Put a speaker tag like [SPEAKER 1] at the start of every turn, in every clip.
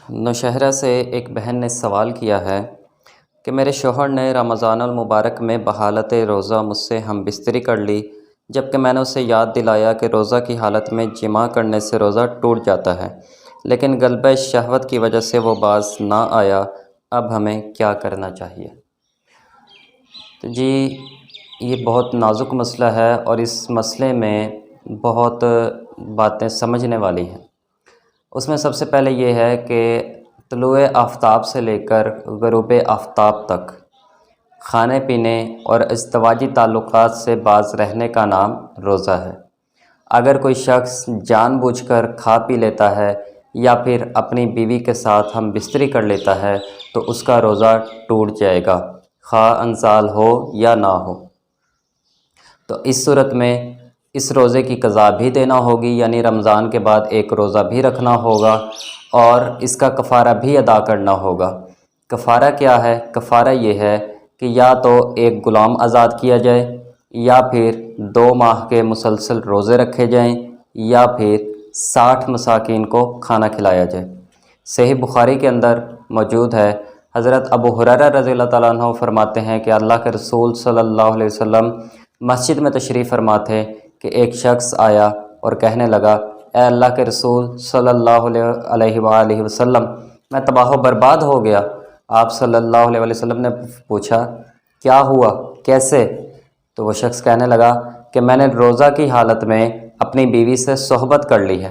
[SPEAKER 1] نوشہرہ سے ایک بہن نے سوال کیا ہے کہ میرے شوہر نے رمضان المبارک میں بحالت روزہ مجھ سے ہم بستری کر لی، جبکہ میں نے اسے یاد دلایا کہ روزہ کی حالت میں جماع کرنے سے روزہ ٹوٹ جاتا ہے، لیکن غلبہ شہوت کی وجہ سے وہ باز نہ آیا۔ اب ہمیں کیا کرنا چاہیے؟ تو جی، یہ بہت نازک مسئلہ ہے اور اس مسئلے میں بہت باتیں سمجھنے والی ہیں۔ اس میں سب سے پہلے یہ ہے کہ طلوع آفتاب سے لے کر غروب آفتاب تک کھانے پینے اور ازدواجی تعلقات سے باز رہنے کا نام روزہ ہے۔ اگر کوئی شخص جان بوجھ کر کھا پی لیتا ہے یا پھر اپنی بیوی کے ساتھ ہم بستری کر لیتا ہے تو اس کا روزہ ٹوٹ جائے گا، خواہ انزال ہو یا نہ ہو۔ تو اس صورت میں اس روزے کی قضا بھی دینا ہوگی، یعنی رمضان کے بعد ایک روزہ بھی رکھنا ہوگا اور اس کا کفارہ بھی ادا کرنا ہوگا۔ کفارہ کیا ہے؟ کفارہ یہ ہے کہ یا تو ایک غلام آزاد کیا جائے، یا پھر 2 ماہ کے مسلسل روزے رکھے جائیں، یا پھر 60 مساکین کو کھانا کھلایا جائے۔ صحیح بخاری کے اندر موجود ہے، حضرت ابو ہریرہ رضی اللہ تعالیٰ عنہ فرماتے ہیں کہ اللہ کے رسول صلی اللہ علیہ وسلم مسجد میں تشریف فرما تھے کہ ایک شخص آیا اور کہنے لگا، اے اللہ کے رسول صلی اللہ علیہ وآلہ وسلم، میں تباہ و برباد ہو گیا۔ آپ صلی اللہ علیہ وآلہ وسلم نے پوچھا، کیا ہوا، کیسے؟ تو وہ شخص کہنے لگا کہ میں نے روزہ کی حالت میں اپنی بیوی سے صحبت کر لی ہے۔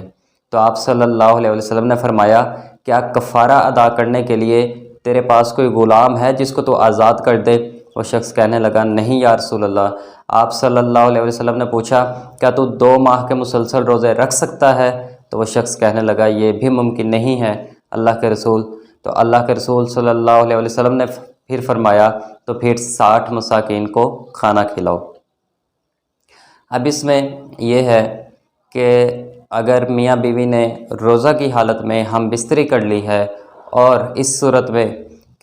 [SPEAKER 1] تو آپ صلی اللہ علیہ وسلم نے فرمایا، کیا کفارہ ادا کرنے کے لیے تیرے پاس کوئی غلام ہے جس کو تو آزاد کر دے؟ وہ شخص کہنے لگا، نہیں یا رسول اللہ۔ آپ صلی اللہ علیہ وسلم نے پوچھا، کیا تو 2 ماہ کے مسلسل روزے رکھ سکتا ہے؟ تو وہ شخص کہنے لگا، یہ بھی ممکن نہیں ہے اللہ کے رسول۔ تو اللہ کے رسول صلی اللہ علیہ وسلم نے پھر فرمایا، تو پھر 60 مساکین کو کھانا کھلاؤ۔ اب اس میں یہ ہے کہ اگر میاں بیوی نے روزہ کی حالت میں ہم بستری کر لی ہے اور اس صورت میں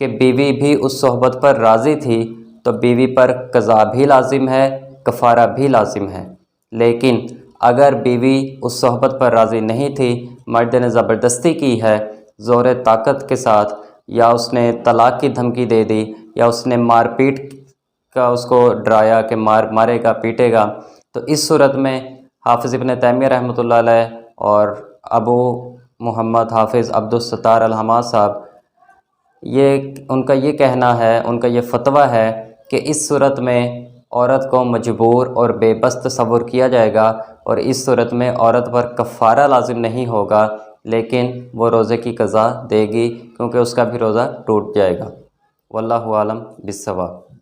[SPEAKER 1] کہ بیوی بھی اس صحبت پر راضی تھی، تو بیوی پر قضا بھی لازم ہے، کفارہ بھی لازم ہے۔ لیکن اگر بیوی اس صحبت پر راضی نہیں تھی، مرد نے زبردستی کی ہے زور طاقت کے ساتھ، یا اس نے طلاق کی دھمکی دے دی، یا اس نے مار پیٹ کا اس کو ڈرایا کہ مارے گا پیٹے گا، تو اس صورت میں حافظ ابن تیمیہ رحمۃ اللہ علیہ اور ابو محمد حافظ عبدالستار الحماد صاحب، ان کا یہ کہنا ہے، ان کا یہ فتویٰ ہے کہ اس صورت میں عورت کو مجبور اور بے بس تصور کیا جائے گا، اور اس صورت میں عورت پر کفارہ لازم نہیں ہوگا، لیکن وہ روزے کی قضا دے گی کیونکہ اس کا بھی روزہ ٹوٹ جائے گا۔ واللہ اعلم بالصواب۔